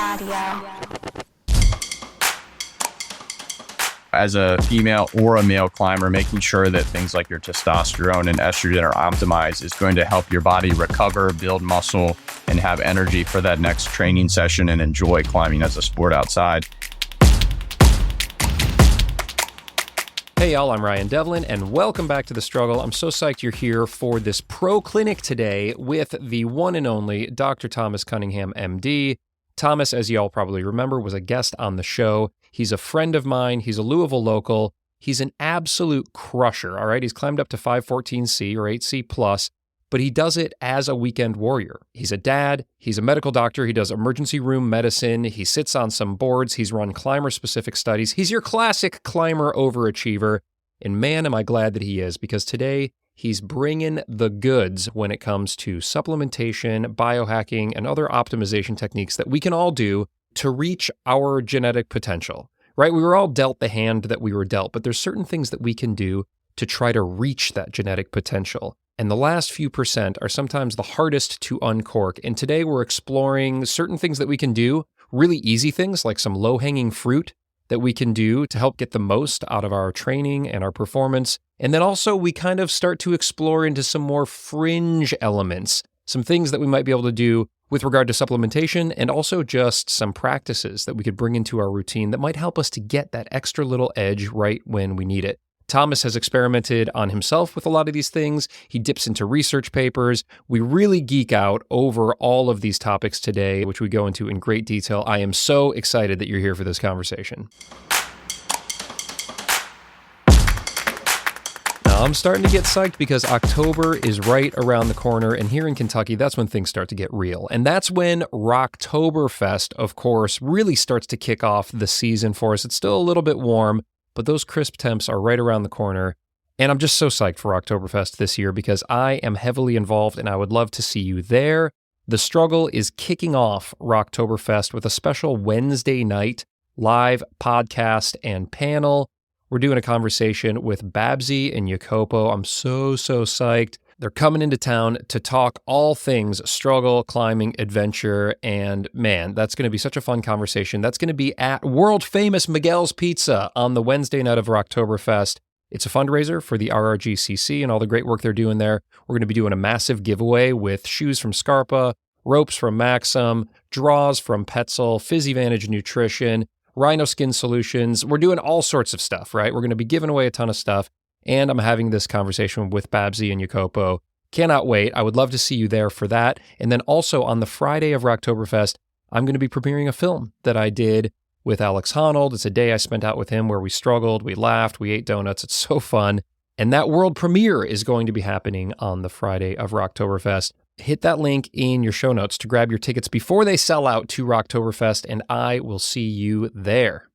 audio. As a female or a male climber, making sure that things like your testosterone and estrogen are optimized is going to help your body recover, build muscle, and have energy for that next training session and enjoy climbing as a sport outside. Hey y'all, I'm Ryan Devlin, and welcome back to The Struggle. I'm so psyched you're here for this pro clinic today with the one and only Dr. Thomas Cunningham, MD. Thomas, as y'all probably remember, was a guest on the show. He's a friend of mine. He's a Louisville local. He's an absolute crusher, all right? He's climbed up to 514C or 8C plus, but he does it as a weekend warrior. He's a dad. He's a medical doctor. He does emergency room medicine. He sits on some boards. He's run climber-specific studies. He's your classic climber overachiever, and man, am I glad that he is, because today he's bringing the goods when it comes to supplementation, biohacking, and other optimization techniques that we can all do to reach our genetic potential, right? We were all dealt the hand that we were dealt, but there's certain things that we can do to try to reach that genetic potential. And the last few percent are sometimes the hardest to uncork. And today we're exploring certain things that we can do, really easy things like some low-hanging fruit that we can do to help get the most out of our training and our performance. And then also we kind of start to explore into some more fringe elements, some things that we might be able to do with regard to supplementation, and also just some practices that we could bring into our routine that might help us to get that extra little edge right when we need it. Thomas has experimented on himself with a lot of these things. He dips into research papers. We really geek out over all of these topics today, which we go into in great detail. I am so excited that you're here for this conversation. Now, I'm starting to get psyched because October is right around the corner, and here in Kentucky, that's when things start to get real. And that's when ROCKTOBERFEST, of course, really starts to kick off the season for us. It's still a little bit warm, but those crisp temps are right around the corner. And I'm just so psyched for ROCKTOBERFEST this year because I am heavily involved and I would love to see you there. The Struggle is kicking off ROCKTOBERFEST with a special Wednesday night live podcast and panel. We're doing a conversation with Babsi and Jacopo. I'm so psyched. They're coming into town to talk all things struggle, climbing, adventure, and man, that's going to be such a fun conversation. That's going to be at world-famous Miguel's Pizza on the Wednesday night of ROCKTOBERFEST. It's a fundraiser for the RRGCC and all the great work they're doing there. We're going to be doing a massive giveaway with shoes from Scarpa, ropes from Maxim, draws from Petzl, Physivantage Nutrition, Rhino Skin Solutions. We're doing all sorts of stuff, right? We're going to be giving away a ton of stuff. And I'm having this conversation with Babsi and Jacopo. Cannot wait. I would love to see you there for that. And then also on the Friday of ROCKTOBERFEST, I'm going to be premiering a film that I did with Alex Honnold. It's a day I spent out with him where we struggled, we laughed, we ate donuts. It's so fun. And that world premiere is going to be happening on the Friday of ROCKTOBERFEST. Hit that link in your show notes to grab your tickets before they sell out to ROCKTOBERFEST, and I will see you there.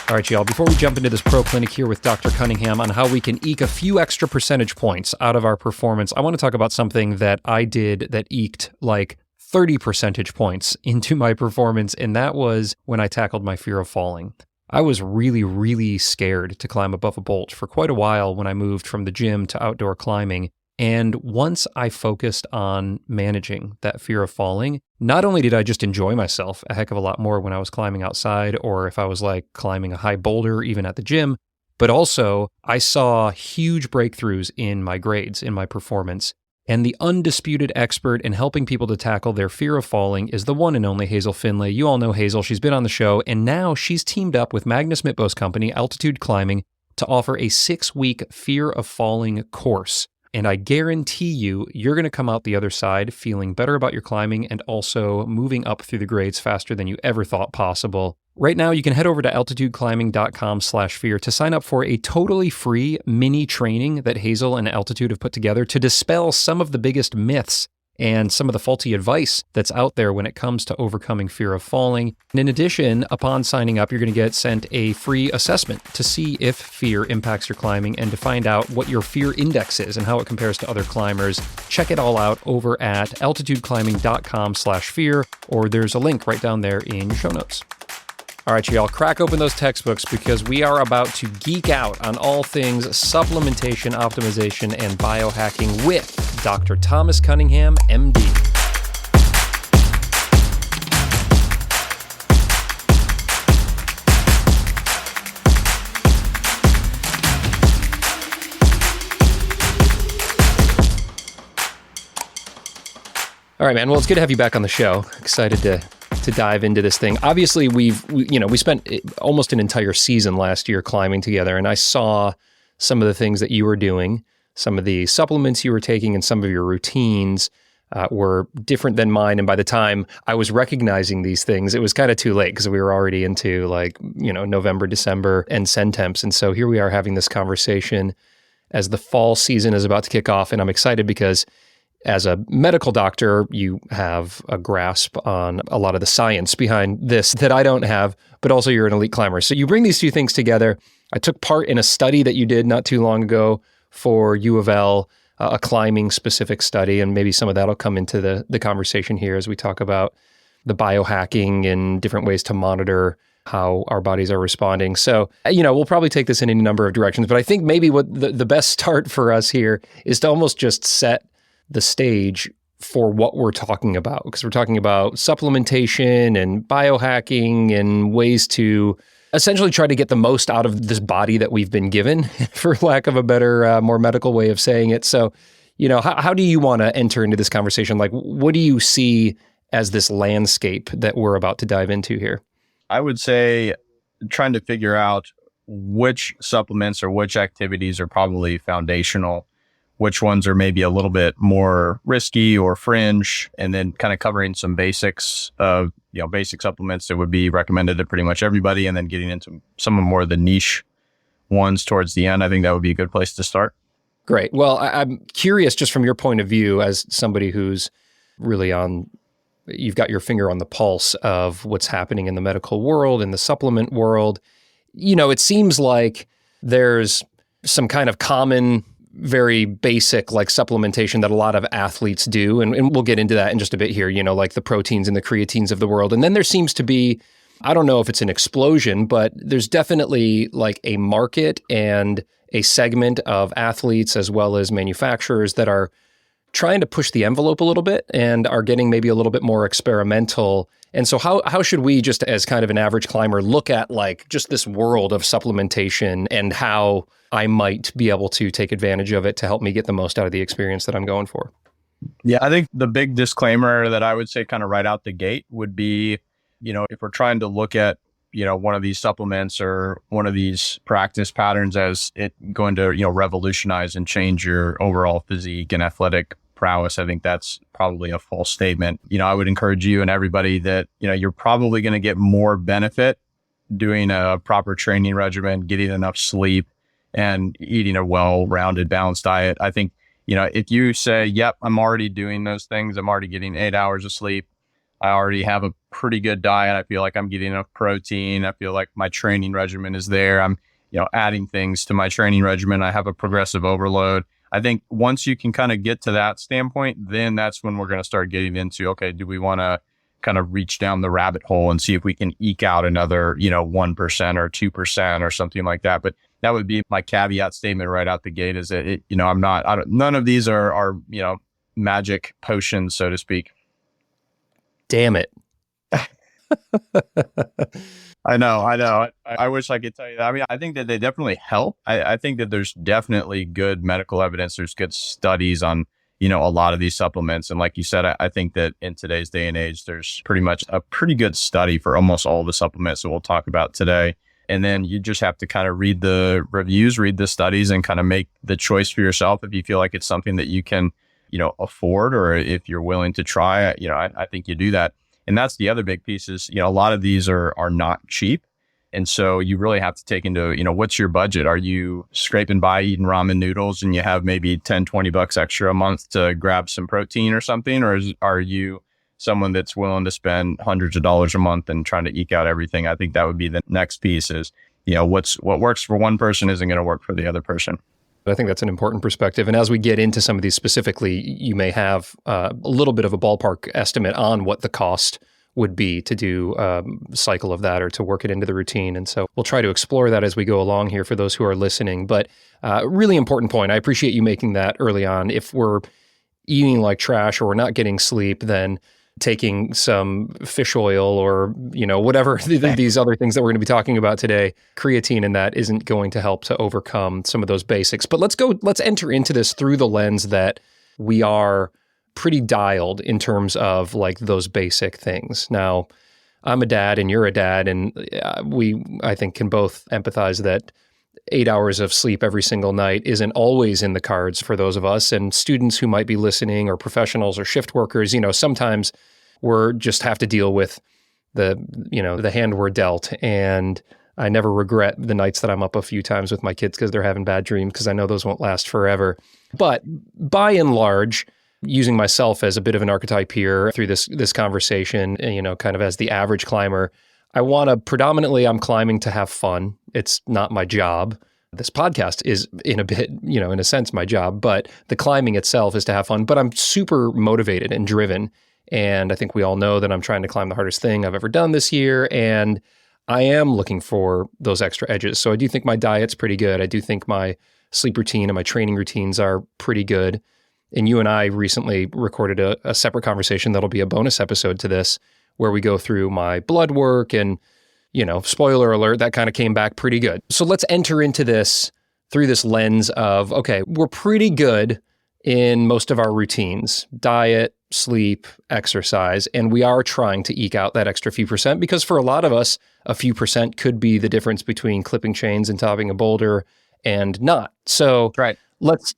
All right, y'all, before we jump into this pro clinic here with Dr. Cunningham on how we can eke a few extra percentage points out of our performance, I want to talk about something that I did that eked like 30 percentage points into my performance, and that was when I tackled my fear of falling. I was really scared to climb above a bolt for quite a while when I moved from the gym to outdoor climbing. And once I focused on managing that fear of falling, not only did I just enjoy myself a heck of a lot more when I was climbing outside or if I was like climbing a high boulder even at the gym, but also I saw huge breakthroughs in my grades, in my performance. And the undisputed expert in helping people to tackle their fear of falling is the one and only Hazel Findlay. You all know Hazel. She's been on the show, and now she's teamed up with Magnus Mitbo's company, Altitude Climbing, to offer a 6-week fear of falling course. And I guarantee you, you're going to come out the other side feeling better about your climbing and also moving up through the grades faster than you ever thought possible. Right now, you can head over to altitudeclimbing.com/fear to sign up for a totally free mini training that Hazel and Altitude have put together to dispel some of the biggest myths and some of the faulty advice that's out there when it comes to overcoming fear of falling. And in addition, upon signing up, you're going to get sent a free assessment to see if fear impacts your climbing and to find out what your fear index is and how it compares to other climbers. Check it all out over at altitudeclimbing.com/fear, or there's a link right down there in your show notes. All right, y'all, crack open those textbooks because we are about to geek out on all things supplementation, optimization, and biohacking with Dr. Thomas Cunningham, MD. All right, man. Well, it's good to have you back on the show. Excited to dive into this thing. Obviously, we spent almost an entire season last year climbing together, and I saw some of the things that you were doing, some of the supplements you were taking, and some of your routines were different than mine. And by the time I was recognizing these things, it was kind of too late because we were already into November, December, and send temps. And so here we are having this conversation as the fall season is about to kick off, and I'm excited because as a medical doctor, you have a grasp on a lot of the science behind this that I don't have, but also you're an elite climber. So you bring these two things together. I took part in a study that you did not too long ago for U of L, a climbing specific study, and maybe some of that will come into the conversation here as we talk about the biohacking and different ways to monitor how our bodies are responding. So, we'll probably take this in any number of directions, but I think maybe what the best start for us here is to almost just set the stage for what we're talking about, because we're talking about supplementation and biohacking and ways to essentially try to get the most out of this body that we've been given, for lack of a better, more medical way of saying it. So, how do you want to enter into this conversation? Like, what do you see as this landscape that we're about to dive into here? I would say trying to figure out which supplements or which activities are probably foundational, which ones are maybe a little bit more risky or fringe, and then kind of covering some basics of, basic supplements that would be recommended to pretty much everybody, and then getting into some of more of the niche ones towards the end. I think that would be a good place to start. Great. Well, I'm curious just from your point of view as somebody who's really you've got your finger on the pulse of what's happening in the medical world, in the supplement world. It seems like there's some kind of common, very basic like supplementation that a lot of athletes do. And we'll get into that in just a bit here, like the proteins and the creatines of the world. And then there seems to be, I don't know if it's an explosion, but there's definitely like a market and a segment of athletes as well as manufacturers that are trying to push the envelope a little bit and are getting maybe a little bit more experimental. And so how should we, just as kind of an average climber, look at like just this world of supplementation and how I might be able to take advantage of it to help me get the most out of the experience that I'm going for? Yeah, I think the big disclaimer that I would say kind of right out the gate would be, if we're trying to look at, one of these supplements or one of these practice patterns as it going to, revolutionize and change your overall physique and athletic prowess, I think that's probably a false statement. I would encourage you and everybody that, you're probably going to get more benefit doing a proper training regimen, getting enough sleep, and eating a well-rounded, balanced diet. I think, if you say, yep, I'm already doing those things, I'm already getting 8 hours of sleep, I already have a pretty good diet, I feel like I'm getting enough protein, I feel like my training regimen is there, I'm, adding things to my training regimen, I have a progressive overload. I think once you can kind of get to that standpoint, then that's when we're going to start getting into, okay, do we want to kind of reach down the rabbit hole and see if we can eke out another, 1% or 2% or something like that. But that would be my caveat statement right out the gate, is that, none of these are, magic potions, so to speak. Damn it. I know. I wish I could tell you that. I mean, I think that they definitely help. I think that there's definitely good medical evidence. There's good studies on, a lot of these supplements. And like you said, I think that in today's day and age, there's pretty much a pretty good study for almost all the supplements that we'll talk about today. And then you just have to kind of read the reviews, read the studies, and kind of make the choice for yourself if you feel like it's something that you can, afford, or if you're willing to try. I think you do that. And that's the other big piece is, a lot of these are not cheap. And so you really have to take into, what's your budget? Are you scraping by eating ramen noodles and you have maybe 10, 20 bucks extra a month to grab some protein or something? Or are you someone that's willing to spend hundreds of dollars a month and trying to eke out everything? I think that would be the next piece is, what works for one person isn't going to work for the other person. I think that's an important perspective. And as we get into some of these specifically, you may have a little bit of a ballpark estimate on what the cost would be to do a cycle of that or to work it into the routine. And so we'll try to explore that as we go along here for those who are listening. But really important point. I appreciate you making that early on. If we're eating like trash or we're not getting sleep, then taking some fish oil or, whatever these other things that we're going to be talking about today, creatine and that isn't going to help to overcome some of those basics. But let's enter into this through the lens that we are pretty dialed in terms of like those basic things. Now, I'm a dad and you're a dad, and I think, can both empathize that 8 hours of sleep every single night isn't always in the cards for those of us. And students who might be listening, or professionals or shift workers, sometimes we're just have to deal with the hand we're dealt. And I never regret the nights that I'm up a few times with my kids because they're having bad dreams, because I know those won't last forever. But by and large, using myself as a bit of an archetype here through this conversation, kind of as the average climber, I'm climbing to have fun. It's not my job. This podcast is in a sense my job, but the climbing itself is to have fun. But I'm super motivated and driven. And I think we all know that I'm trying to climb the hardest thing I've ever done this year. And I am looking for those extra edges. So I do think my diet's pretty good. I do think my sleep routine and my training routines are pretty good. And you and I recently recorded a separate conversation that'll be a bonus episode to this, where we go through my blood work and, spoiler alert, that kind of came back pretty good. So let's enter into this through this lens of, okay, we're pretty good in most of our routines, diet, sleep, exercise, and we are trying to eke out that extra few percent, because for a lot of us, a few percent could be the difference between clipping chains and topping a boulder and not. So Right. let's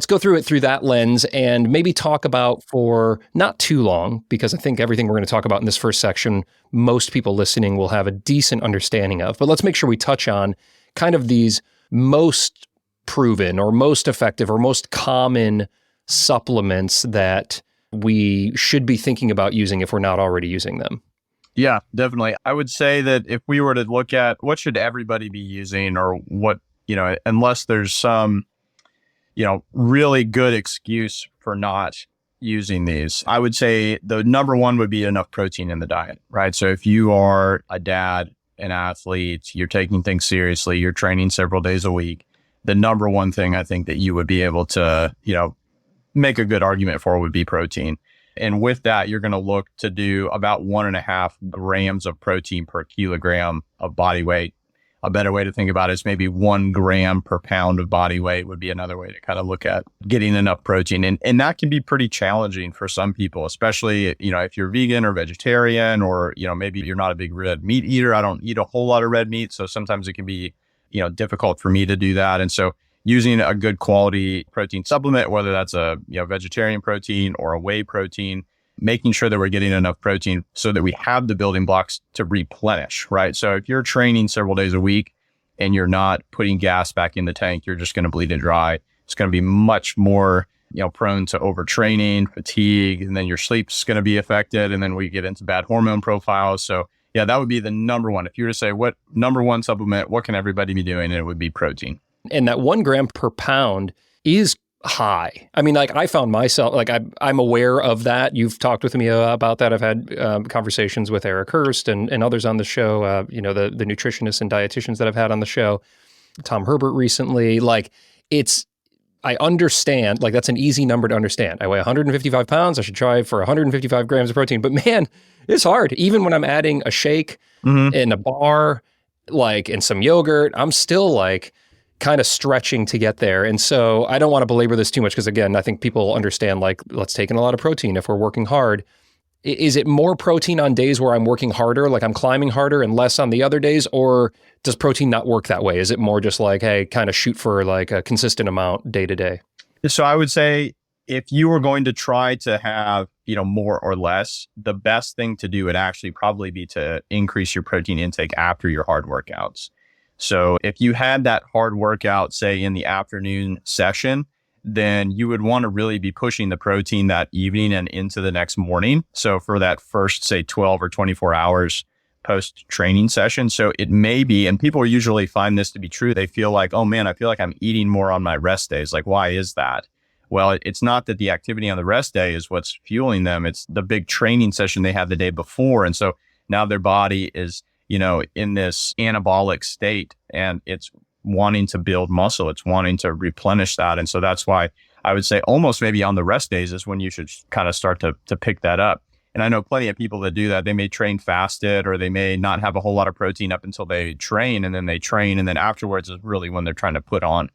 go through it through that lens, and maybe talk about, for not too long, because I think everything we're going to talk about in this first section, most people listening will have a decent understanding of. But let's make sure we touch on kind of these most proven or most effective or most common supplements that we should be thinking about using if we're not already using them. Yeah, definitely. I would say that if we were to look at what should everybody be using, or what, unless there's some, really good excuse for not using these, I would say the number one would be enough protein in the diet, right? So if you are a dad, an athlete, you're taking things seriously, you're training several days a week, the number one thing I think that you would be able to, make a good argument for would be protein. And with that, you're going to look to do about 1.5 grams of protein per kilogram of body weight. A better way to think about it is maybe 1 gram per pound of body weight would be another way to kind of look at getting enough protein. And that can be pretty challenging for some people, especially, if you're vegan or vegetarian, or, maybe you're not a big red meat eater. I don't eat a whole lot of red meat, so sometimes it can be, difficult for me to do that. And so using a good quality protein supplement, whether that's a vegetarian protein or a whey protein, making sure that we're getting enough protein so that we have the building blocks to replenish, right? So if you're training several days a week and you're not putting gas back in the tank, you're just going to bleed it dry. It's going to be much more, prone to overtraining, fatigue, and then your sleep's going to be affected. And then we get into bad hormone profiles. So yeah, that would be the number one. If you were to say what number one supplement, what can everybody be doing? And it would be protein. And that 1 gram per pound is high. I mean, like, I found myself, like, I'm aware of that. You've talked with me about that. I've had conversations with Eric Hurst and others on the show, the nutritionists and dietitians that I've had on the show, Tom Herbert recently. Like, I understand, like, that's an easy number to understand. I weigh 155 pounds. I should try for 155 grams of protein. But man, it's hard. Even when I'm adding a shake and a bar, like, and some yogurt, I'm still like kind of stretching to get there. And so I don't want to belabor this too much, because again, I think people understand, like, let's take in a lot of protein if we're working hard. Is it more protein on days where I'm working harder, like I'm climbing harder, and less on the other days? Or does protein not work that way? Is it more just like, hey, kind of shoot for like a consistent amount day to day? So I would say if you were going to try to have, more or less, the best thing to do would actually probably be to increase your protein intake after your hard workouts. So if you had that hard workout, say in the afternoon session, then you would want to really be pushing the protein that evening and into the next morning. So for that first, say 12 or 24 hours post training session. So it may be, and people usually find this to be true, they feel like, oh man, I feel like I'm eating more on my rest days. Like, why is that? Well, it's not that the activity on the rest day is what's fueling them. It's the big training session they had the day before. And so now their body is, in this anabolic state, and it's wanting to build muscle. It's wanting to replenish that. And so that's why I would say almost maybe on the rest days is when you should kind of start to pick that up. And I know plenty of people that do that. They may train fasted, or they may not have a whole lot of protein up until they train, and then they train. And then afterwards is really when they're trying to put on,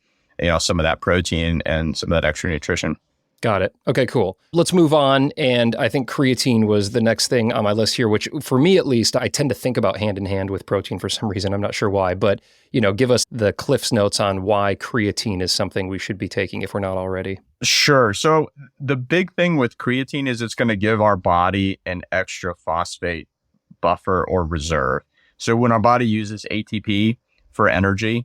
some of that protein and some of that extra nutrition. Got it. Okay, cool. Let's move on. And I think creatine was the next thing on my list here, which for me at least, I tend to think about hand in hand with protein for some reason. I'm not sure why, but give us the Cliff's notes on why creatine is something we should be taking if we're not already. Sure. So the big thing with creatine is it's going to give our body an extra phosphate buffer or reserve. So when our body uses ATP for energy,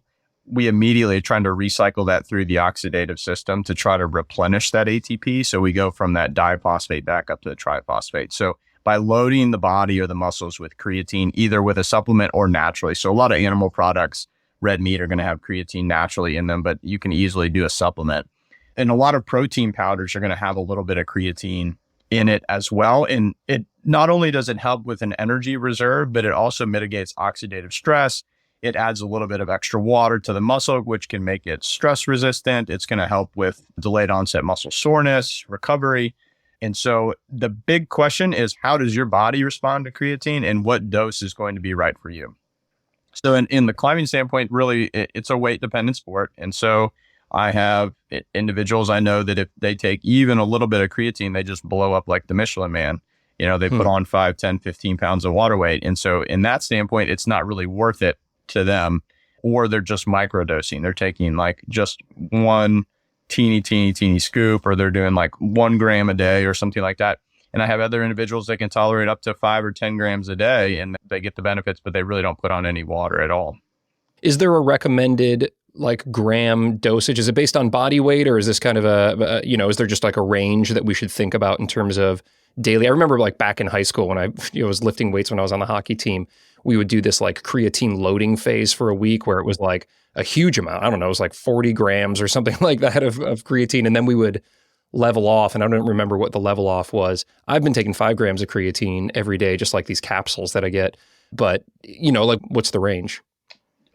we immediately are trying to recycle that through the oxidative system to try to replenish that ATP. So we go from that diphosphate back up to the triphosphate. So by loading the body or the muscles with creatine, either with a supplement or naturally. So a lot of animal products, red meat, are going to have creatine naturally in them, but you can easily do a supplement. And a lot of protein powders are going to have a little bit of creatine in it as well. And it not only does it help with an energy reserve, but it also mitigates oxidative stress. It adds a little bit of extra water to the muscle, which can make it stress resistant. It's going to help with delayed onset muscle soreness, recovery. And so the big question is, how does your body respond to creatine and what dose is going to be right for you? So in the climbing standpoint, really, it's a weight dependent sport. And so I have individuals I know that if they take even a little bit of creatine, they just blow up like the Michelin Man. They put on 5, 10, 15 pounds of water weight. And so in that standpoint, it's not really worth it to them, or they're just microdosing. They're taking like just one teeny scoop, or they're doing like 1 gram a day or something like that. And I have other individuals that can tolerate up to 5 or 10 grams a day and they get the benefits, but they really don't put on any water at all. Is there a recommended like gram dosage? Is it based on body weight, or is this kind of is there just like a range that we should think about in terms of daily? I remember like back in high school when I was lifting weights when I was on the hockey team, we would do this like creatine loading phase for a week where it was like a huge amount. I don't know, it was like 40 grams or something like that of creatine. And then we would level off, and I don't remember what the level off was. I've been taking 5 grams of creatine every day, just like these capsules that I get. But, like what's the range?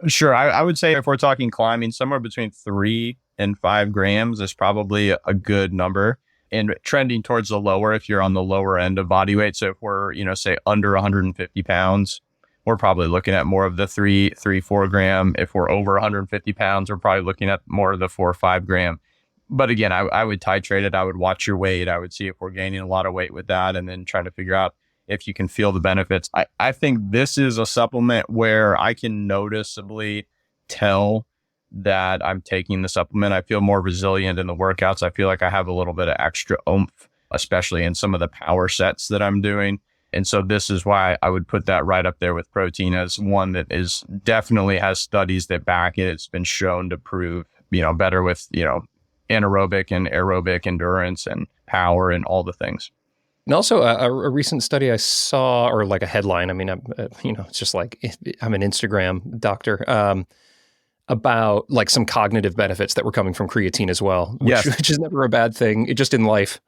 Sure. I would say if we're talking climbing, somewhere between 3 and 5 grams is probably a good number, and trending towards the lower if you're on the lower end of body weight. So if we're, say under 150 pounds, we're probably looking at more of the 4 gram. If we're over 150 pounds, we're probably looking at more of the 4 or 5 gram. But again, I would titrate it. I would watch your weight. I would see if we're gaining a lot of weight with that, and then try to figure out if you can feel the benefits. I think this is a supplement where I can noticeably tell that I'm taking the supplement. I feel more resilient in the workouts. I feel like I have a little bit of extra oomph, especially in some of the power sets that I'm doing. And so this is why I would put that right up there with protein as one that is definitely has studies that back it. It's been shown to prove, better with, anaerobic and aerobic endurance and power and all the things. And also a recent study I saw, or like a headline, I mean, it's just like, I'm an Instagram doctor, about like some cognitive benefits that were coming from creatine as well, which is never a bad thing. It just in life.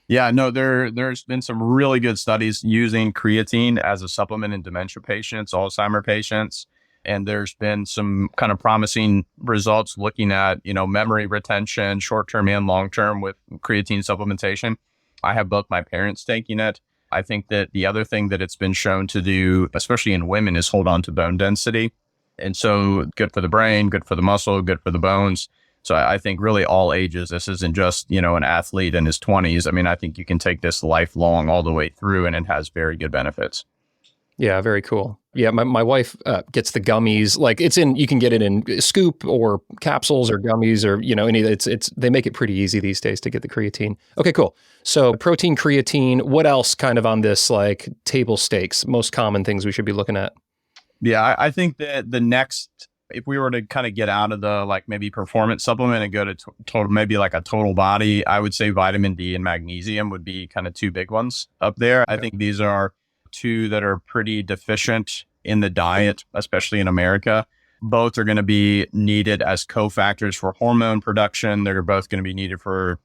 Yeah, no, there's been some really good studies using creatine as a supplement in dementia patients, Alzheimer patients. And there's been some kind of promising results looking at, memory retention, short-term and long-term with creatine supplementation. I have both my parents taking it. I think that the other thing that it's been shown to do, especially in women, is hold on to bone density. And so good for the brain, good for the muscle, good for the bones. So I think really all ages, this isn't just, an athlete in his 20s. I mean, I think you can take this lifelong all the way through, and it has very good benefits. Yeah, very cool. Yeah, my wife gets the gummies. Like you can get it in scoop or capsules or gummies or, they make it pretty easy these days to get the creatine. Okay, cool. So protein, creatine, what else kind of on this like table stakes, most common things we should be looking at? Yeah, I think that the next, if we were to kind of get out of the like maybe performance supplement and go to total, maybe like a total body, I would say vitamin D and magnesium would be kind of 2 big ones up there. Okay. I think these are 2 that are pretty deficient in the diet, especially in America. Both are going to be needed as cofactors for hormone production. They're both going to be needed for,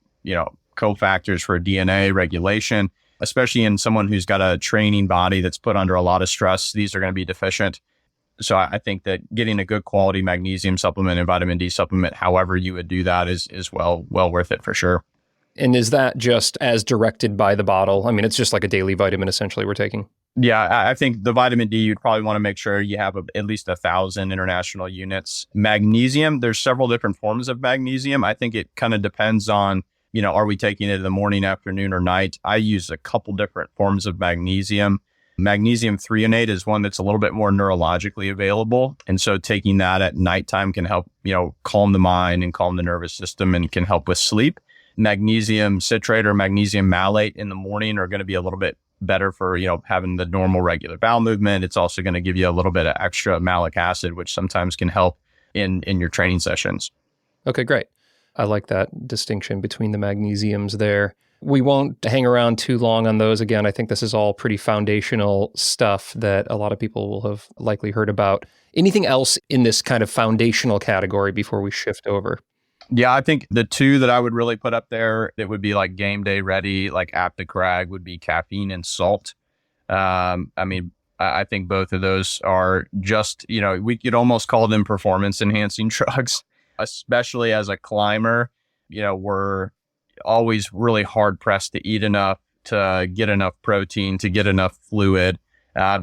cofactors for DNA regulation, especially in someone who's got a training body that's put under a lot of stress. These are going to be deficient. So I think that getting a good quality magnesium supplement and vitamin D supplement, however you would do that, is well worth it for sure. And is that just as directed by the bottle? I mean, it's just like a daily vitamin essentially we're taking. Yeah, I think the vitamin D, you'd probably want to make sure you have at least 1,000 international units. Magnesium, there's several different forms of magnesium. I think it kind of depends on are we taking it in the morning, afternoon, or night? I use a couple different forms of magnesium. Magnesium threonate is one that's a little bit more neurologically available. And so taking that at nighttime can help, calm the mind and calm the nervous system and can help with sleep. Magnesium citrate or magnesium malate in the morning are going to be a little bit better for, having the normal regular bowel movement. It's also going to give you a little bit of extra malic acid, which sometimes can help in your training sessions. Okay, great. I like that distinction between the magnesiums there. We won't hang around too long on those. Again, I think this is all pretty foundational stuff that a lot of people will have likely heard about. Anything else in this kind of foundational category before we shift over? Yeah, I think the two that I would really put up there that would be like game day ready, like at the crag, would be caffeine and salt. I think both of those are just, we could almost call them performance enhancing drugs, especially as a climber. We're always really hard pressed to eat enough, to get enough protein, to get enough fluid.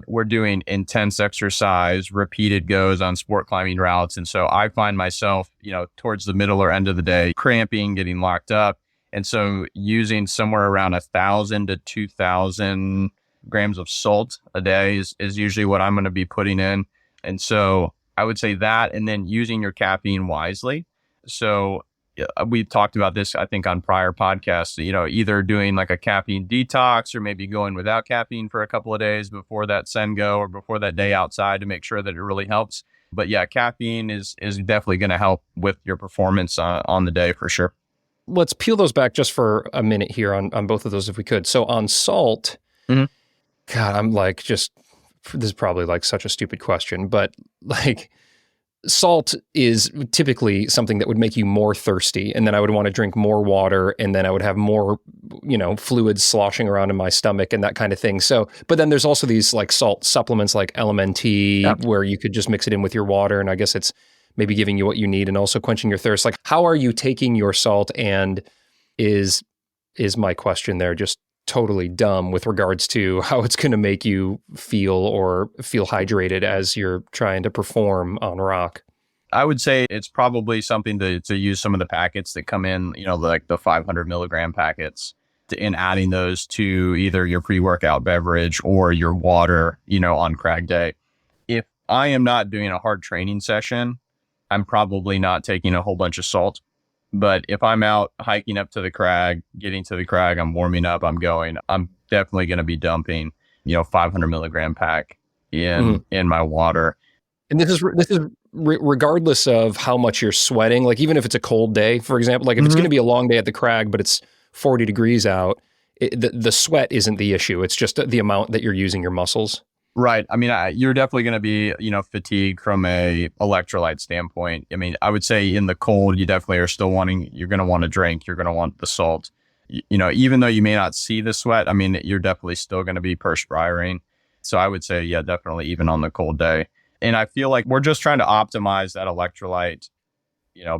We're doing intense exercise, repeated goes on sport climbing routes. And so I find myself, towards the middle or end of the day, cramping, getting locked up. And so using somewhere around 1,000 to 2,000 grams of salt a day is usually what I'm going to be putting in. And so I would say that, and then using your caffeine wisely. So we've talked about this, I think, on prior podcasts, either doing like a caffeine detox or maybe going without caffeine for a couple of days before that Sengo or before that day outside to make sure that it really helps. But yeah, caffeine is definitely going to help with your performance on the day for sure. Let's peel those back just for a minute here on both of those if we could. So on salt, God, I'm like, this is probably like such a stupid question, but like, salt is typically something that would make you more thirsty, and then I would want to drink more water, and then I would have more, fluids sloshing around in my stomach and that kind of thing. So, but then there's also these like salt supplements like LMNT, where you could just mix it in with your water, and I guess it's maybe giving you what you need and also quenching your thirst. Like, how are you taking your salt, and is my question there just totally dumb with regards to how it's going to make you feel hydrated as you're trying to perform on rock? I would say it's probably something to use some of the packets that come in, like the 500 milligram packets, and adding those to either your pre-workout beverage or your water, on crag day. If I am not doing a hard training session, I'm probably not taking a whole bunch of salt. But if I'm out hiking up to the crag, getting to the crag, I'm warming up, I'm definitely going to be dumping, 500 milligram pack in my water. And this is regardless of how much you're sweating. Like, even if it's a cold day, for example, like if it's going to be a long day at the crag, but it's 40 degrees out, the sweat isn't the issue. It's just the amount that you're using your muscles. Right. I mean, you're definitely going to be, fatigued from a electrolyte standpoint. I mean, I would say in the cold, you definitely are still you're going to want to drink, you're going to want the salt. Even though you may not see the sweat, I mean, you're definitely still going to be perspiring. So I would say, yeah, definitely even on the cold day. And I feel like we're just trying to optimize that electrolyte,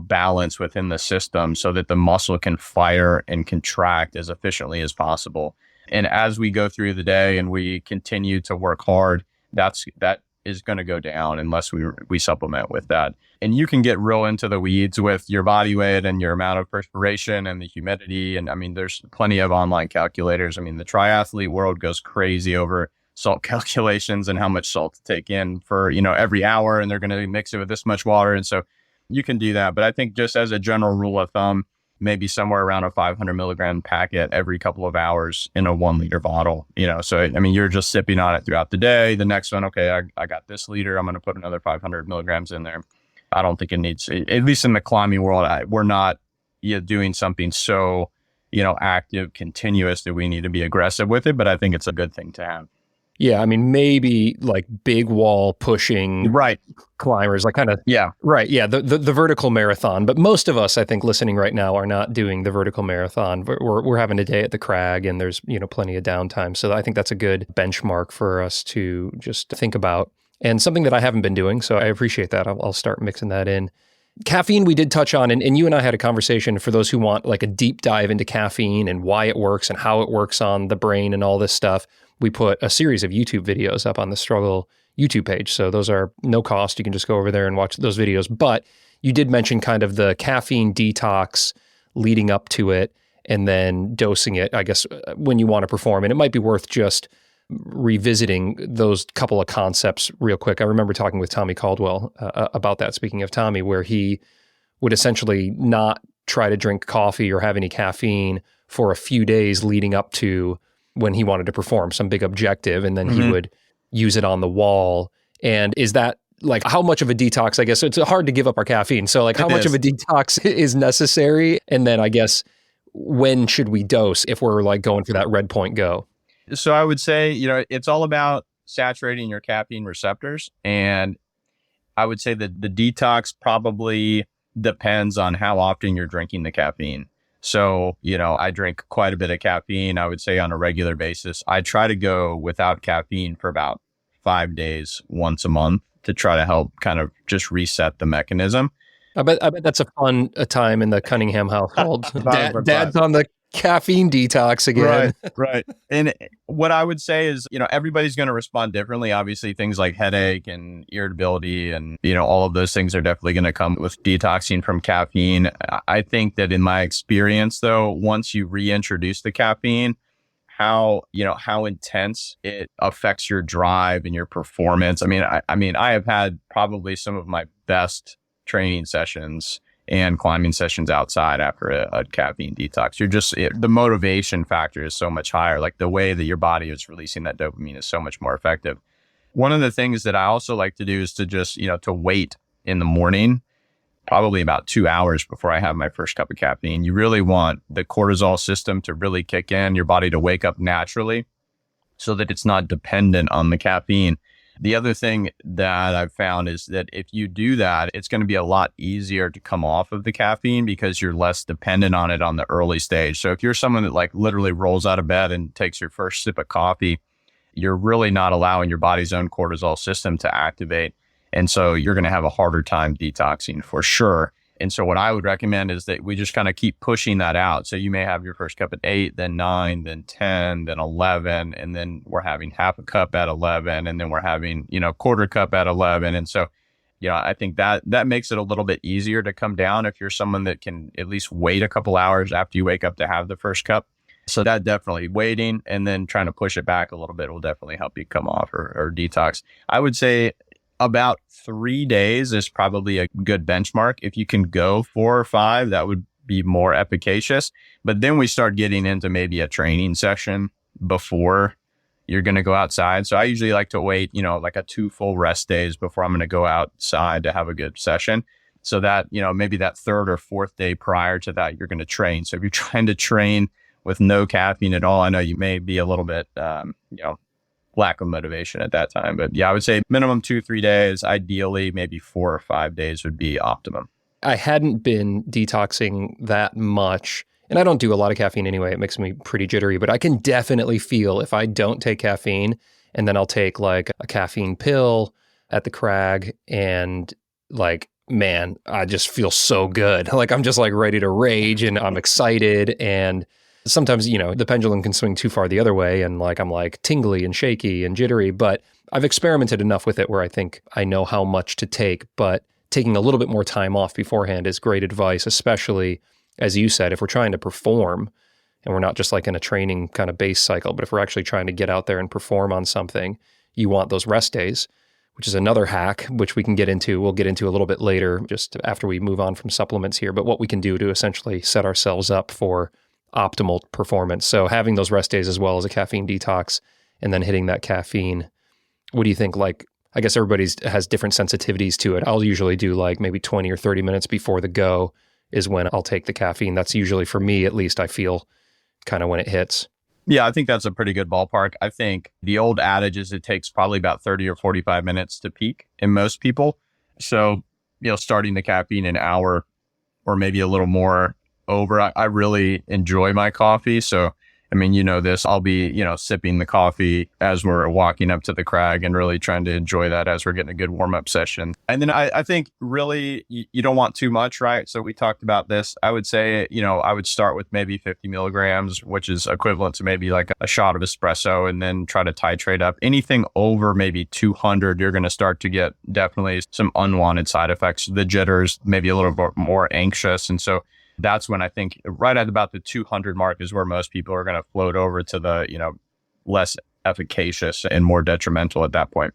balance within the system so that the muscle can fire and contract as efficiently as possible. And as we go through the day and we continue to work hard, that is going to go down unless we supplement with that. And you can get real into the weeds with your body weight and your amount of perspiration and the humidity. And I mean, there's plenty of online calculators. I mean, the triathlete world goes crazy over salt calculations and how much salt to take in for, every hour. And they're going to mix it with this much water. And so you can do that. But I think just as a general rule of thumb, maybe somewhere around a 500 milligram packet every couple of hours in a 1 liter bottle, so, I mean, you're just sipping on it throughout the day. The next one, okay, I got this liter, I'm going to put another 500 milligrams in there. I don't think it needs, at least in the climbing world, we're not doing something so, active, continuous that we need to be aggressive with it. But I think it's a good thing to have. Yeah, I mean, maybe like big wall pushing climbers, like kind of, the vertical marathon. But most of us, I think, listening right now are not doing the vertical marathon. We're having a day at the crag, and there's, plenty of downtime. So I think that's a good benchmark for us to just think about, and something that I haven't been doing. So I appreciate that. I'll start mixing that in. Caffeine, we did touch on, and you and I had a conversation for those who want like a deep dive into caffeine and why it works and how it works on the brain and all this stuff. We put a series of YouTube videos up on the Struggle YouTube page. So those are no cost. You can just go over there and watch those videos. But you did mention kind of the caffeine detox leading up to it. and then dosing it, I guess, when you want to perform. And it might be worth just revisiting those couple of concepts real quick. I remember talking with Tommy Caldwell about that, speaking of Tommy, where he would essentially not try to drink coffee or have any caffeine for a few days leading up to when he wanted to perform some big objective, and then he would use it on the wall. And is that like how much of a detox, I guess? It's hard to give up our caffeine. So like how much of a detox is necessary? And then I guess when should we dose if we're like going for that red point go? So I would say, it's all about saturating your caffeine receptors. And I would say that the detox probably depends on how often you're drinking the caffeine. So, I drink quite a bit of caffeine, I would say on a regular basis. I try to go without caffeine for about 5 days, once a month, to try to help kind of just reset the mechanism. I bet that's a fun time in the Cunningham household. Dad's on the caffeine detox again. Right. And what I would say is, everybody's going to respond differently. Obviously, things like headache and irritability and, all of those things are definitely going to come with detoxing from caffeine. I think that in my experience, though, once you reintroduce the caffeine, how intense it affects your drive and your performance. I have had probably some of my best training sessions and climbing sessions outside after a caffeine detox. The motivation factor is so much higher. Like the way that your body is releasing that dopamine is so much more effective. One of the things that I also like to do is to just, to wait in the morning, probably about 2 hours before I have my first cup of caffeine. You really want the cortisol system to really kick in, your body to wake up naturally so that it's not dependent on the caffeine. The other thing that I've found is that if you do that, it's going to be a lot easier to come off of the caffeine because you're less dependent on it on the early stage. So if you're someone that like literally rolls out of bed and takes your first sip of coffee, you're really not allowing your body's own cortisol system to activate. And so you're going to have a harder time detoxing for sure. And so what I would recommend is that we just kind of keep pushing that out. So you may have your first cup at 8, then 9, then 10, then 11, and then we're having half a cup at 11, and then we're having, quarter cup at 11. And so, I think that makes it a little bit easier to come down if you're someone that can at least wait a couple hours after you wake up to have the first cup. So that definitely waiting and then trying to push it back a little bit will definitely help you come off or detox. I would say about 3 days is probably a good benchmark. If you can go 4 or 5, that would be more efficacious. But then we start getting into maybe a training session before you're going to go outside. So I usually like to wait, like a 2 full rest days before I'm going to go outside to have a good session. So that, maybe that 3rd or 4th day prior to that, you're going to train. So if you're trying to train with no caffeine at all, I know you may be a little bit, lack of motivation at that time. But yeah, I would say minimum 2-3 days, ideally maybe 4 or 5 days would be optimum. I hadn't been detoxing that much, and I don't do a lot of caffeine anyway. It makes me pretty jittery, but I can definitely feel if I don't take caffeine and then I'll take like a caffeine pill at the crag and like, man, I just feel so good. Like I'm just like ready to rage and I'm excited. And sometimes, the pendulum can swing too far the other way and like I'm like tingly and shaky and jittery, but I've experimented enough with it where I think I know how much to take, but taking a little bit more time off beforehand is great advice, especially as you said, if we're trying to perform and we're not just like in a training kind of base cycle, but if we're actually trying to get out there and perform on something, you want those rest days, which is another hack, which we'll get into a little bit later, just after we move on from supplements here, but what we can do to essentially set ourselves up for optimal performance. So having those rest days as well as a caffeine detox and then hitting that caffeine. What do you think? Like, I guess everybody has different sensitivities to it. I'll usually do like maybe 20 or 30 minutes before the go is when I'll take the caffeine. That's usually for me, at least I feel kind of when it hits. Yeah, I think that's a pretty good ballpark. I think the old adage is it takes probably about 30 or 45 minutes to peak in most people. So, starting the caffeine an hour or maybe a little more over. I really enjoy my coffee. So, this, I'll be, sipping the coffee as we're walking up to the crag and really trying to enjoy that as we're getting a good warm up session. And then I think really you don't want too much, right? So we talked about this. I would say, I would start with maybe 50 milligrams, which is equivalent to maybe like a shot of espresso, and then try to titrate up. Anything over maybe 200, you're going to start to get definitely some unwanted side effects, the jitters, maybe a little bit more anxious. And so that's when I think right at about the 200 mark is where most people are going to float over to the, less efficacious and more detrimental at that point.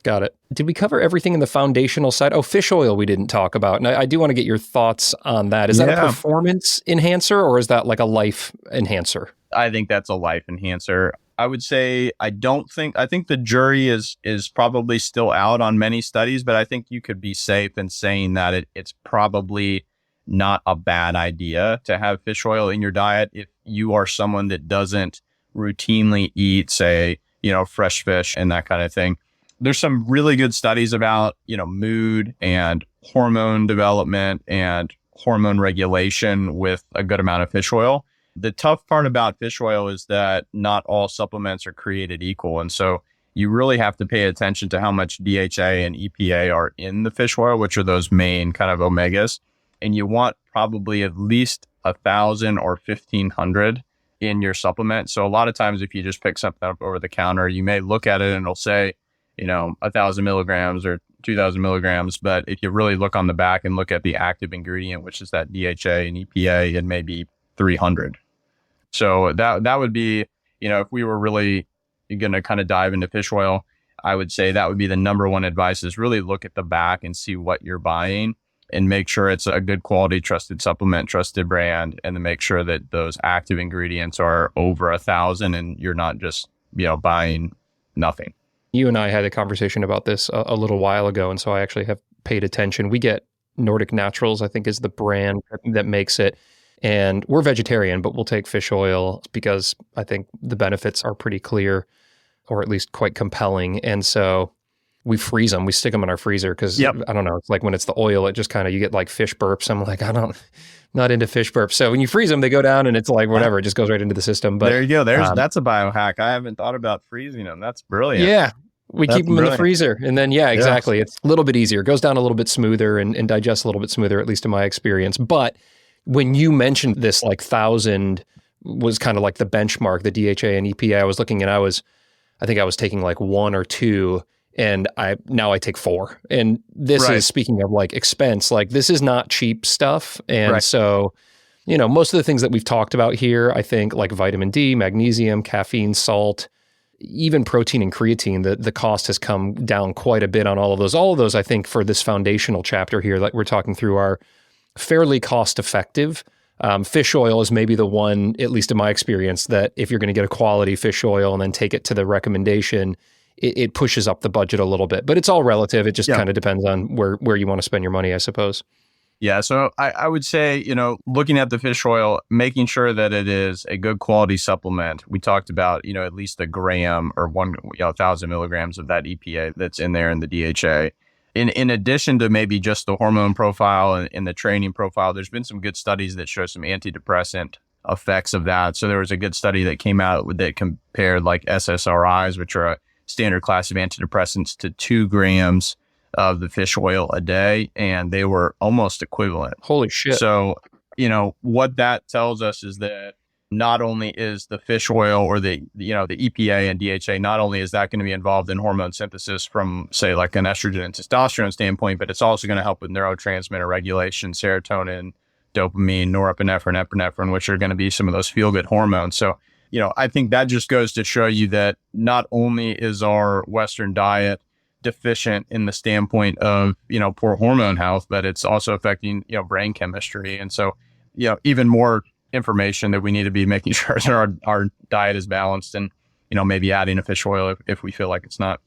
Got it. Did we cover everything in the foundational side? Oh, fish oil we didn't talk about. And I do want to get your thoughts on that. Is that a performance enhancer or is that like a life enhancer? I think that's a life enhancer. I would say I think the jury is probably still out on many studies, but I think you could be safe in saying that it's probably not a bad idea to have fish oil in your diet if you are someone that doesn't routinely eat, say, fresh fish and that kind of thing. There's some really good studies about, mood and hormone development and hormone regulation with a good amount of fish oil. The tough part about fish oil is that not all supplements are created equal. And so you really have to pay attention to how much DHA and EPA are in the fish oil, which are those main kind of omegas. And you want probably at least 1,000 or 1,500 in your supplement. So a lot of times if you just pick something up over the counter, you may look at it and it'll say, 1,000 milligrams or 2,000 milligrams. But if you really look on the back and look at the active ingredient, which is that DHA and EPA, it may be 300. So that would be, if we were really going to kind of dive into fish oil, I would say that would be the number one advice is really look at the back and see what you're buying and make sure it's a good quality, trusted supplement, trusted brand, and then make sure that those active ingredients are over 1,000 and you're not just, buying nothing. You and I had a conversation about this a little while ago, and so I actually have paid attention. We get Nordic Naturals, I think is the brand that makes it. And we're vegetarian, but we'll take fish oil because I think the benefits are pretty clear or at least quite compelling. And so we freeze them. We stick them in our freezer because I don't know. It's like when it's the oil, it just kind of, you get like fish burps. I'm like, not into fish burps. So when you freeze them, they go down and it's like whatever, it just goes right into the system. But there you go. That's a biohack. I haven't thought about freezing them. That's brilliant. Yeah. We keep them in the freezer and then, exactly. It's a little bit easier. It goes down a little bit smoother and digests a little bit smoother, at least in my experience. But when you mentioned this, like 1,000 was kind of like the benchmark, the DHA and EPA I was looking at, I think I was taking like 1 or 2 and now I take 4. And this is, speaking of like expense, like this is not cheap stuff. And so, most of the things that we've talked about here, I think like vitamin D, magnesium, caffeine, salt, even protein and creatine, the cost has come down quite a bit on all of those. All of those, I think, for this foundational chapter here that we're talking through are fairly cost effective. Fish oil is maybe the one, at least in my experience, that if you're going to get a quality fish oil and then take it to the recommendation, it pushes up the budget a little bit. But it's all relative. It just kind of depends on where you want to spend your money, I suppose. Yeah. So I would say, looking at the fish oil, making sure that it is a good quality supplement. We talked about, at least a gram or 1,000 milligrams of that EPA that's in there in the DHA. In addition to maybe just the hormone profile and the training profile, there's been some good studies that show some antidepressant effects of that. So there was a good study that came out that compared like SSRIs, which are a standard class of antidepressants, to 2 grams of the fish oil a day, and they were almost equivalent. Holy shit. So, what that tells us is that not only is the fish oil or the EPA and DHA, not only is that going to be involved in hormone synthesis from, say, like an estrogen and testosterone standpoint, but it's also going to help with neurotransmitter regulation, serotonin, dopamine, norepinephrine, epinephrine, which are going to be some of those feel-good hormones. So, I think that just goes to show you that not only is our Western diet deficient in the standpoint of, poor hormone health, but it's also affecting, brain chemistry. And so, even more information that we need to be making sure that our diet is balanced and, maybe adding a fish oil if we feel like it's not.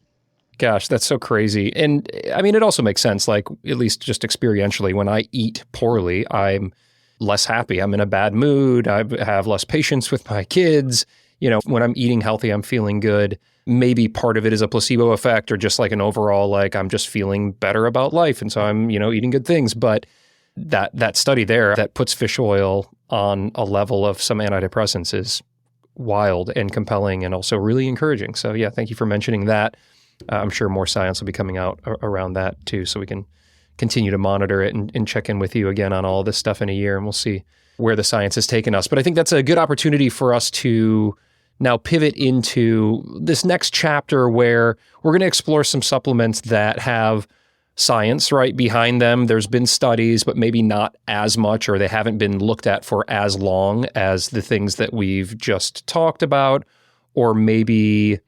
Gosh, that's so crazy. And I mean, it also makes sense, like at least just experientially, when I eat poorly, I'm less happy. I'm in a bad mood. I have less patience with my kids. When I'm eating healthy, I'm feeling good. Maybe part of it is a placebo effect or just like an overall, like I'm just feeling better about life. And so I'm, eating good things. But that study there that puts fish oil on a level of some antidepressants is wild and compelling and also really encouraging. So yeah, thank you for mentioning that. I'm sure more science will be coming out around that too, so we can continue to monitor it and check in with you again on all this stuff in a year, and we'll see where the science has taken us. But I think that's a good opportunity for us to now pivot into this next chapter where we're going to explore some supplements that have science, right, behind them. There's been studies, but maybe not as much, or they haven't been looked at for as long as the things that we've just talked about, or maybe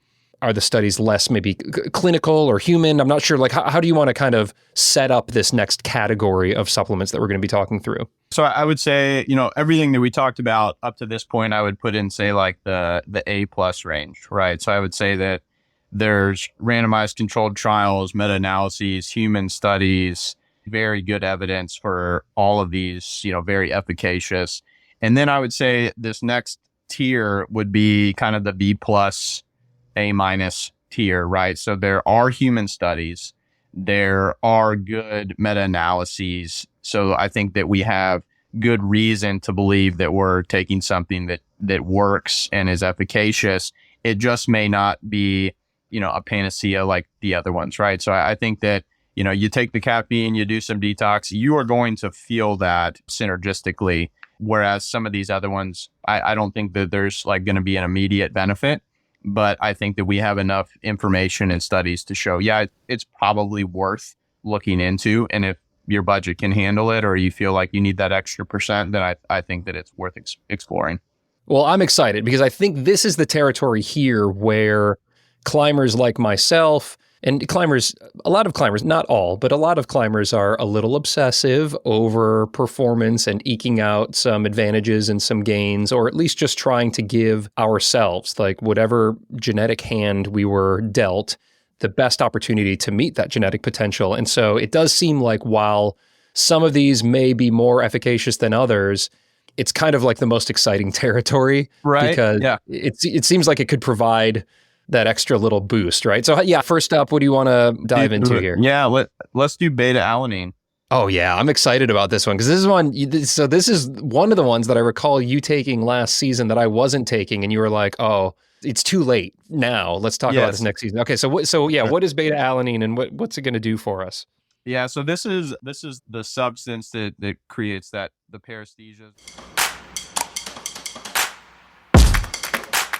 are the studies less maybe clinical or human? I'm not sure. Like, how do you want to kind of set up this next category of supplements that we're going to be talking through? So I would say, everything that we talked about up to this point, I would put in, say, like the A plus range, right? So I would say that there's randomized controlled trials, meta-analyses, human studies, very good evidence for all of these, very efficacious. And then I would say this next tier would be kind of the B plus, A minus tier, right? So there are human studies, there are good meta-analyses. So I think that we have good reason to believe that we're taking something that works and is efficacious. It just may not be, a panacea like the other ones, right? So I think that, you take the caffeine, you do some detox, you are going to feel that synergistically. Whereas some of these other ones, I don't think that there's like going to be an immediate benefit. But I think that we have enough information and studies to show, it's probably worth looking into. And if your budget can handle it, or you feel like you need that extra percent, then I think that it's worth exploring. Well, I'm excited because I think this is the territory here where climbers like myself, and climbers, a lot of climbers, not all, but a lot of climbers are a little obsessive over performance and eking out some advantages and some gains, or at least just trying to give ourselves, like whatever genetic hand we were dealt, the best opportunity to meet that genetic potential. And so it does seem like while some of these may be more efficacious than others, it's kind of like the most exciting territory, right? Because it seems like it could provide that extra little boost, right? So first up, what do you want to dive into here? Yeah, let's do beta-alanine. Oh yeah, I'm excited about this one because this is one. So this is one of the ones that I recall you taking last season that I wasn't taking, and you were like, "Oh, it's too late now. Let's talk about this next season." Okay, so what is beta-alanine and what's it going to do for us? Yeah, so this is the substance that creates the paresthesia.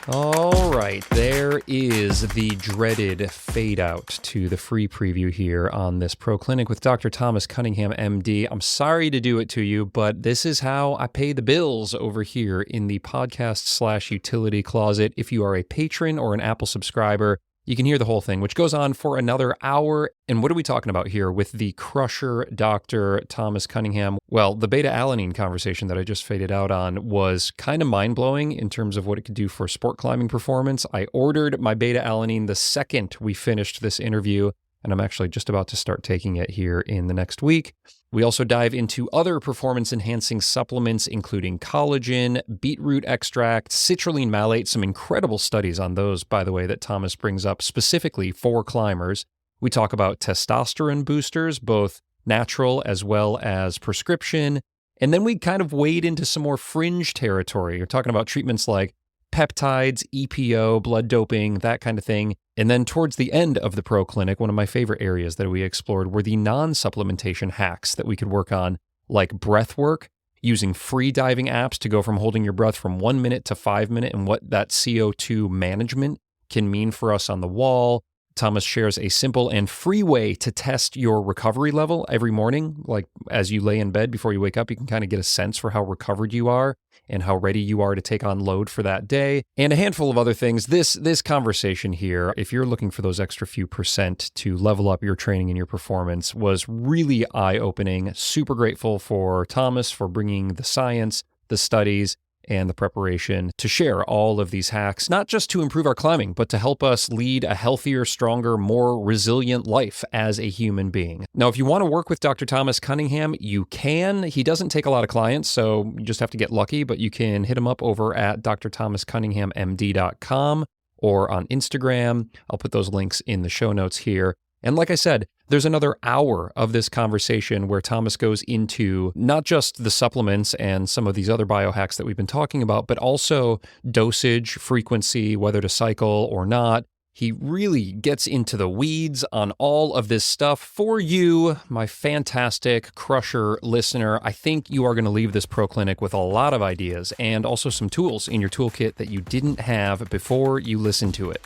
All right, there is the dreaded fade out to the free preview here on this Pro Clinic with Dr. Thomas Cunningham, MD. I'm sorry to do it to you, but this is how I pay the bills over here in the podcast/utility closet. If you are a patron or an Apple subscriber, you can hear the whole thing, which goes on for another hour. And what are we talking about here with the crusher, Dr. Thomas Cunningham? Well, the beta-alanine conversation that I just faded out on was kind of mind-blowing in terms of what it could do for sport climbing performance. I ordered my beta-alanine the second we finished this interview, and I'm actually just about to start taking it here in the next week. We also dive into other performance-enhancing supplements, including collagen, beetroot extract, citrulline malate, some incredible studies on those, by the way, that Thomas brings up specifically for climbers. We talk about testosterone boosters, both natural as well as prescription. And then we kind of wade into some more fringe territory. We're talking about treatments like peptides, EPO, blood doping, that kind of thing. And then towards the end of the Pro Clinic, one of my favorite areas that we explored were the non-supplementation hacks that we could work on, like breath work, using free diving apps to go from holding your breath from 1 minute to 5 minutes, and what that CO2 management can mean for us on the wall. Thomas shares a simple and free way to test your recovery level every morning. Like as you lay in bed before you wake up, you can kind of get a sense for how recovered you are and how ready you are to take on load for that day, and a handful of other things. This conversation here, if you're looking for those extra few percent to level up your training and your performance, was really eye-opening. Super grateful for Thomas for bringing the science, the studies, and the preparation to share all of these hacks, not just to improve our climbing, but to help us lead a healthier, stronger, more resilient life as a human being. Now, if you want to work with Dr. Thomas Cunningham, you can. He doesn't take a lot of clients, so you just have to get lucky, but you can hit him up over at drthomascunninghammd.com or on Instagram. I'll put those links in the show notes here. And like I said, there's another hour of this conversation where Thomas goes into not just the supplements and some of these other biohacks that we've been talking about, but also dosage, frequency, whether to cycle or not. He really gets into the weeds on all of this stuff for you, my fantastic crusher listener. I think you are going to leave this Pro Clinic with a lot of ideas and also some tools in your toolkit that you didn't have before you listened to it.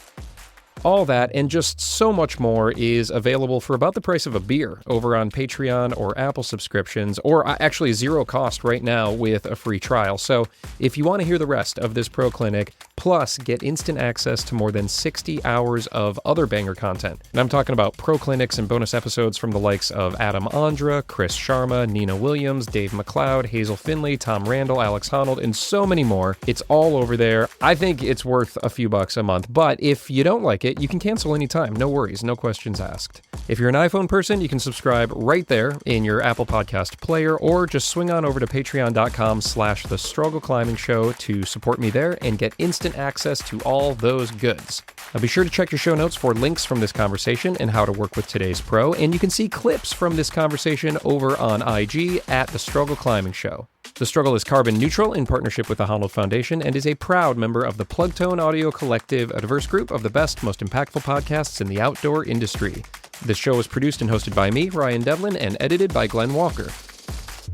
All that and just so much more is available for about the price of a beer over on Patreon or Apple subscriptions, or actually zero cost right now with a free trial. So if you want to hear the rest of this Pro Clinic, plus get instant access to more than 60 hours of other banger content, and I'm talking about Pro Clinics and bonus episodes from the likes of Adam Andra, Chris Sharma, Nina Williams, Dave McLeod, Hazel Findlay, Tom Randall, Alex Honnold, and so many more. It's all over there. I think it's worth a few bucks a month, but if you don't like it, you can cancel anytime. No worries, no questions asked. If you're an iPhone person, you can subscribe right there in your Apple Podcast player, or just swing on over to patreon.com/The Struggle Climbing Show to support me there and get instant access to all those goods. Now be sure to check your show notes for links from this conversation and how to work with today's pro, and you can see clips from this conversation over on IG at The Struggle Climbing Show. The Struggle is carbon neutral in partnership with the Honnold Foundation and is a proud member of the Plugtone Audio Collective, a diverse group of the best, most impactful podcasts in the outdoor industry. This show is produced and hosted by me, Ryan Devlin, and edited by Glenn Walker.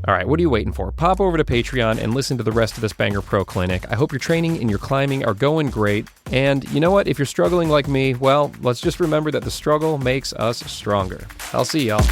All right, what are you waiting for? Pop over to Patreon and listen to the rest of this banger Pro Clinic. I hope your training and your climbing are going great. And you know what? If you're struggling like me, well, let's just remember that the struggle makes us stronger. I'll see y'all.